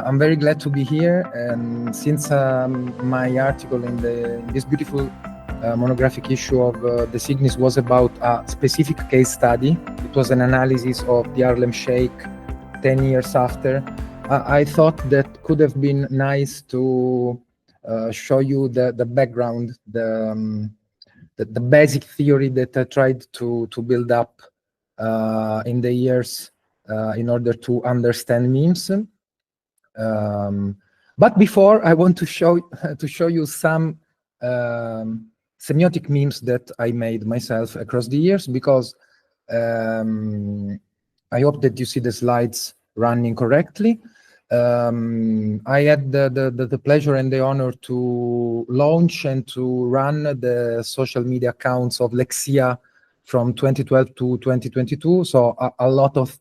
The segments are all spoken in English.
I'm very glad to be here, and since my article in this beautiful monographic issue of deSignis was about a specific case study. It was an analysis of the Harlem Shake 10 years after. I thought that could have been nice to show you the background, the basic theory that I tried to build up in the years in order to understand memes. But before, I want to show you some semiotic memes that I made myself across the years, because I hope that you see the slides running correctly. I had the pleasure and the honor to launch and to run the social media accounts of Lexia from 2012 to 2022. So a lot of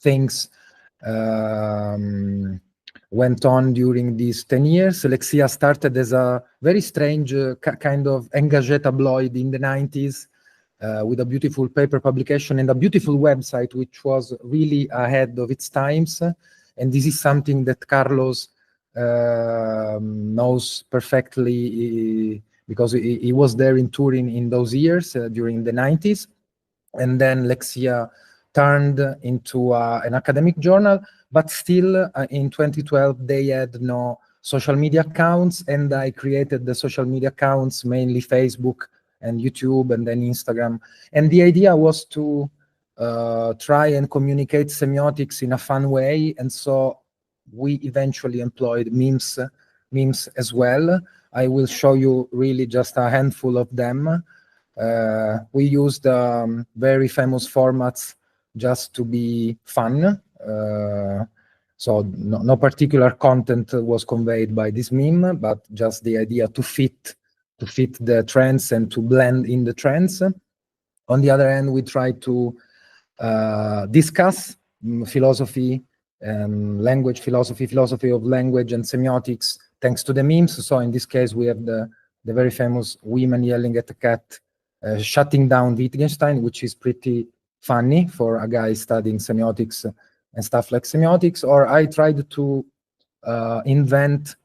things went on during these 10 years. Lexia started as a very strange kind of engagé tabloid in the 90s with a beautiful paper publication and a beautiful website, which was really ahead of its times. And this is something that Carlos knows perfectly because he was there in Turin in those years during the 90s. And then Lexia turned into an academic journal, but still in 2012, they had no social media accounts, and I created the social media accounts, mainly Facebook and YouTube and then Instagram. And the idea was to try and communicate semiotics in a fun way, and so we eventually employed memes as well. I will show you really just a handful of them. We used very famous formats just to be fun. So no particular content was conveyed by this meme, but just the idea to fit the trends and to blend in the trends. On the other hand, we tried to discuss philosophy, language philosophy, philosophy of language and semiotics, thanks to the memes. So in this case, we have the very famous women yelling at the cat, shutting down Wittgenstein, which is pretty funny for a guy studying semiotics and stuff like semiotics. Or I tried to invent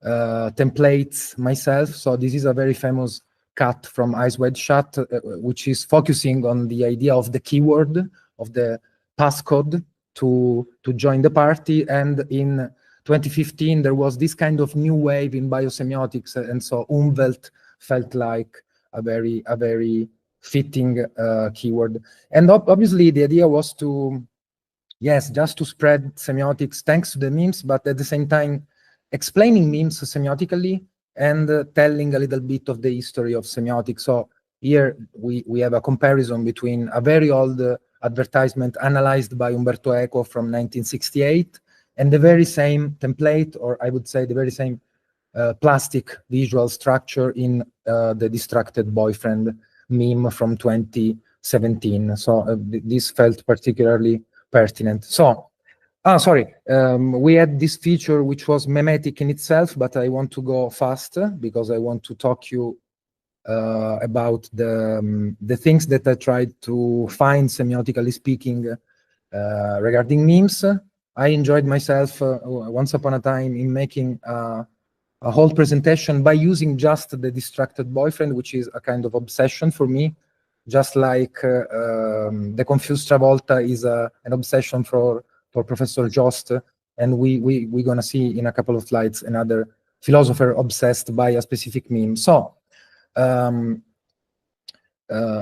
templates myself. So this is a very famous cut from Eyes Wide Shut, which is focusing on the idea of the keyword, of the passcode to join the party. And in 2015, there was this kind of new wave in biosemiotics, and so Umwelt felt like a very fitting keyword. And obviously the idea was to, yes, just to spread semiotics thanks to the memes, but at the same time explaining memes semiotically and telling a little bit of the history of semiotics. So here we have a comparison between a very old advertisement analyzed by Umberto Eco from 1968 and the very same template, or I would say the very same plastic visual structure in the Distracted Boyfriend meme from 2017. So this felt particularly pertinent. So, we had this feature which was memetic in itself, but I want to go faster because I want to talk you about the things that I tried to find, semiotically speaking, regarding memes. I enjoyed myself once upon a time in making a whole presentation by using just the Distracted Boyfriend, which is a kind of obsession for me, just like the Confused Travolta is an obsession for Professor Jost, and we're gonna see in a couple of slides another philosopher obsessed by a specific meme. So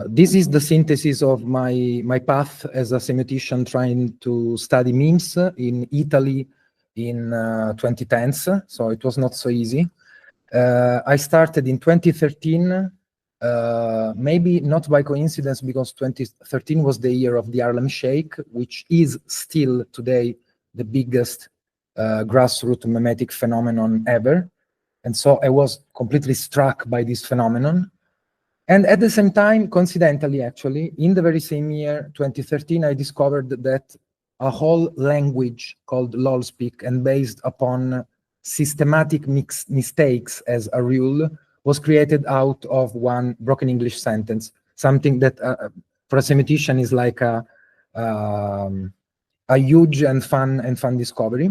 this is the synthesis of my path as a semiotician trying to study memes in Italy in 2010s, so it was not so easy. I started in 2013, maybe not by coincidence, because 2013 was the year of the Harlem Shake, which is still today the biggest grassroots memetic phenomenon ever. And so I was completely struck by this phenomenon. And at the same time, coincidentally, actually, in the very same year, 2013, I discovered that a whole language called lolspeak, and based upon systematic mistakes as a rule, was created out of one broken English sentence, something that for a semiotician is like a huge and fun discovery.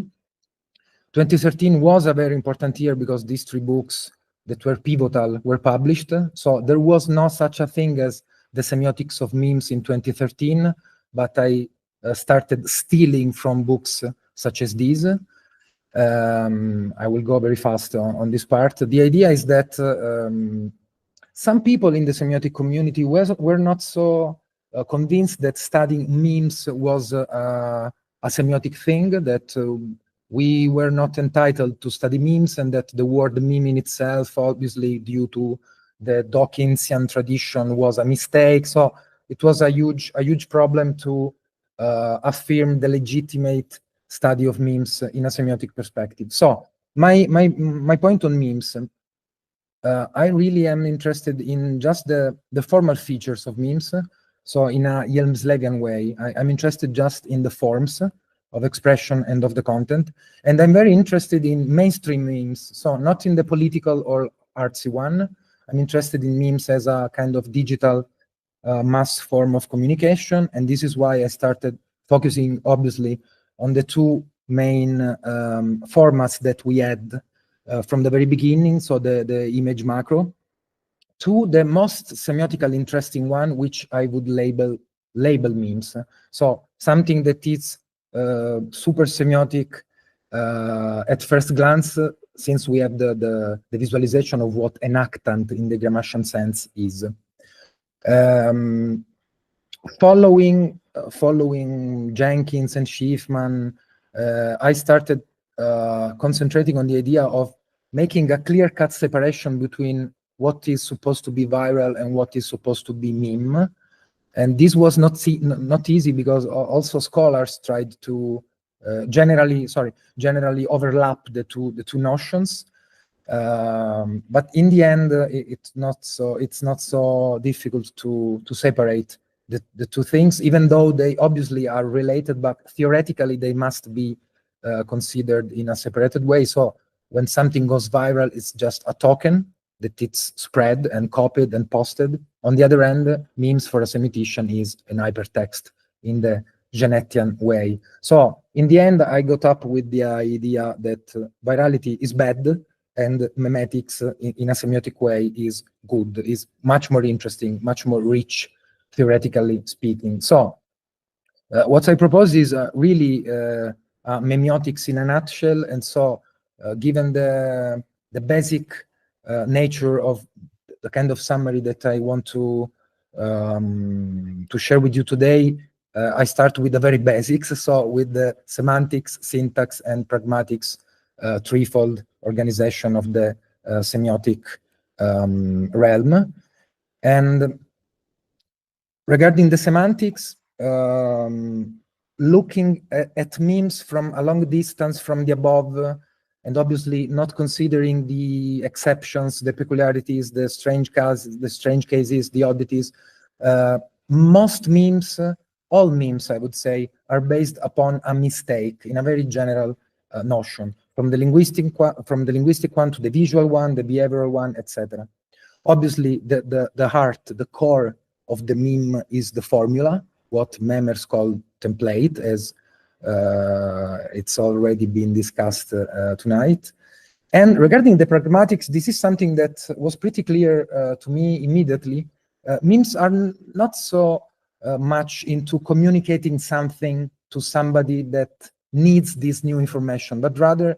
2013 was a very important year because these 3 books that were pivotal were published. So there was no such a thing as the semiotics of memes in 2013, but I started stealing from books such as these. I will go very fast on this part. The idea is that some people in the semiotic community were not so convinced that studying memes was a semiotic thing, that we were not entitled to study memes, and that the word meme in itself, obviously due to the Dawkinsian tradition, was a mistake. So it was a huge problem to affirm the legitimate study of memes in a semiotic perspective. So my point on memes, I really am interested in just the formal features of memes. So in a Hjelmslevian way, I'm interested just in the forms of expression and of the content. And I'm very interested in mainstream memes, so not in the political or artsy one. I'm interested in memes as a kind of digital mass form of communication. And this is why I started focusing, obviously, on the 2 main formats that we had from the very beginning, so the image macro, to the most semiotically interesting one, which I would label memes. So something that is super semiotic at first glance, since we have the visualization of what an actant in the Gramscian sense is. Following Jenkins and Schiffman, I started concentrating on the idea of making a clear-cut separation between what is supposed to be viral and what is supposed to be meme. And this was not easy, because also scholars tried to generally overlap the two notions. But in the end, it's not so difficult to separate the 2 things, even though they obviously are related, but theoretically they must be considered in a separated way. So when something goes viral, it's just a token that it's spread and copied and posted. On the other end, memes for a semiotician is an hypertext in the Genetian way. So in the end, I got up with the idea that virality is bad, and memetics in a semiotic way is good, is much more interesting, much more rich, theoretically speaking. So what I propose is really memiotics in a nutshell. And so given the basic nature of the kind of summary that I want to share with you today, I start with the very basics, so with the semantics, syntax, and pragmatics threefold organization of the semiotic realm. And regarding the semantics, looking at memes from a long distance from the above, and obviously not considering the exceptions, the peculiarities, the strange cases, the oddities, most memes, all memes, I would say, are based upon a mistake in a very general notion, from the linguistic one to the visual one, the behavioral one, etc. Obviously, the heart, the core of the meme is the formula, what memers call template, as it's already been discussed tonight. And regarding the pragmatics, this is something that was pretty clear to me immediately. Memes are not so much into communicating something to somebody that needs this new information, but rather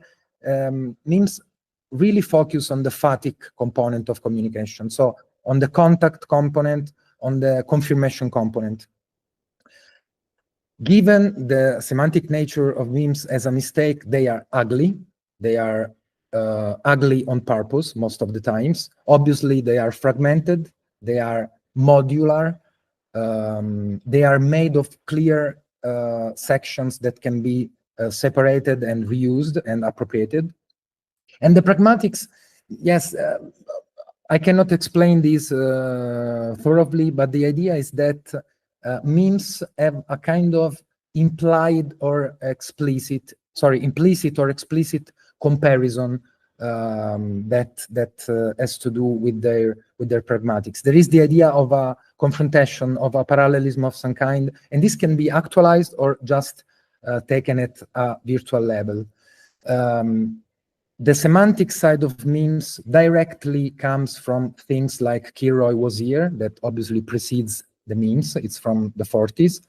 memes really focus on the fatigue component of communication. So on the contact component, on the confirmation component. Given the semantic nature of memes as a mistake, they are ugly. They are ugly on purpose most of the times. Obviously, they are fragmented. They are modular. They are made of clear sections that can be separated and reused and appropriated. And the pragmatics, yes, I cannot explain this thoroughly, but the idea is that memes have a kind of implicit or explicit comparison that has to do with their pragmatics. There is the idea of a confrontation, of a parallelism of some kind, and this can be actualized or just taken at a virtual level. The semantic side of memes directly comes from things like Kilroy was here, that obviously precedes the memes. It's from the 40s.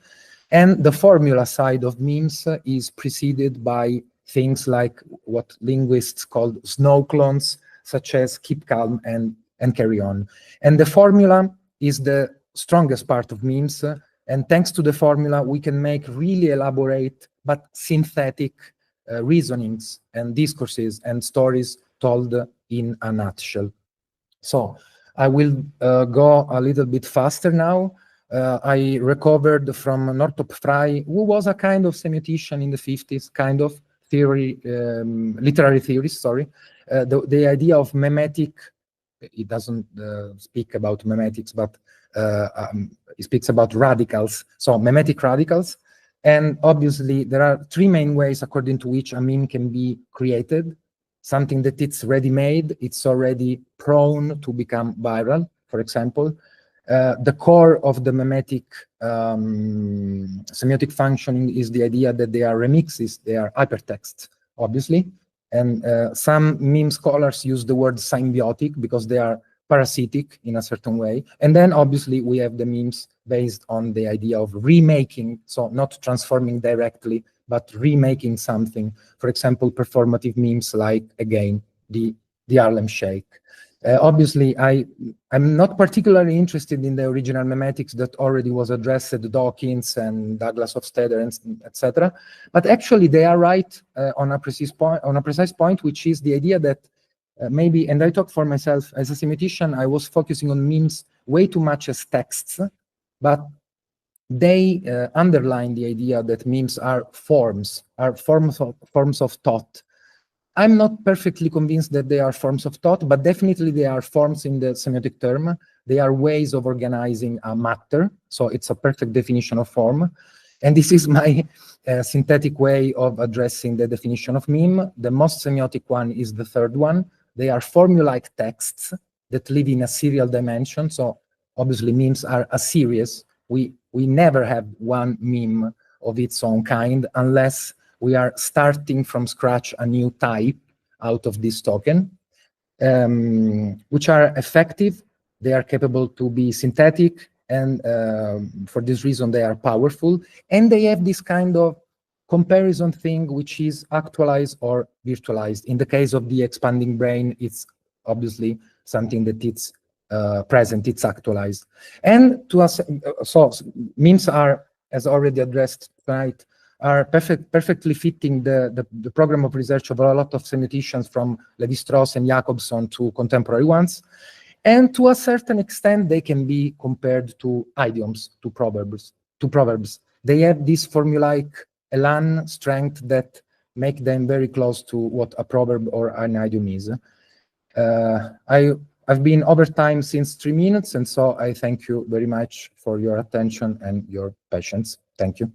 And the formula side of memes is preceded by things like what linguists call snow clones, such as keep calm and carry on. And the formula is the strongest part of memes. And thanks to the formula, we can make really elaborate but synthetic reasonings and discourses and stories told in a nutshell. So I will go a little bit faster now. I recovered from Northrop Frye, who was a kind of semiotician in the 50s, kind of theory, literary theorist, sorry. The idea of memetic, it doesn't speak about memetics, but it speaks about radicals, so memetic radicals. And obviously, there are three main ways according to which a meme can be created. Something that it's ready-made, it's already prone to become viral, for example. The core of the memetic semiotic functioning is the idea that they are remixes, they are hypertexts, obviously. And some meme scholars use the word symbiotic because they are parasitic in a certain way. And then obviously we have the memes based on the idea of remaking, so not transforming directly, but remaking something. For example, performative memes like, again, the Harlem Shake. Obviously, I'm not particularly interested in the original memetics that already was addressed at Dawkins and Douglas Hofstadter, and etc. But actually, they are right on a precise point, which is the idea that maybe, and I talk for myself as a semiotician, I was focusing on memes way too much as texts, but they underline the idea that memes are forms of thought. I'm not perfectly convinced that they are forms of thought, but definitely they are forms in the semiotic term. They are ways of organizing a matter, so it's a perfect definition of form. And this is my synthetic way of addressing the definition of meme. The most semiotic one is the third one. They are formulaic texts that live in a serial dimension. So obviously memes are a series. We never have one meme of its own kind unless we are starting from scratch a new type out of this token, which are effective. They are capable to be synthetic, and for this reason they are powerful. And they have this kind of comparison thing, which is actualized or virtualized. In the case of the expanding brain, it's obviously something that it's present, it's actualized. And to us, so memes are, as already addressed tonight, are perfectly fitting the program of research of a lot of semioticians, from Levi-Strauss and Jacobson to contemporary ones. And to a certain extent, they can be compared to idioms, to proverbs. They have this formulaic elan strength that make them very close to what a proverb or an idiom is. I've been over time since 3 minutes, and so I thank you very much for your attention and your patience. Thank you.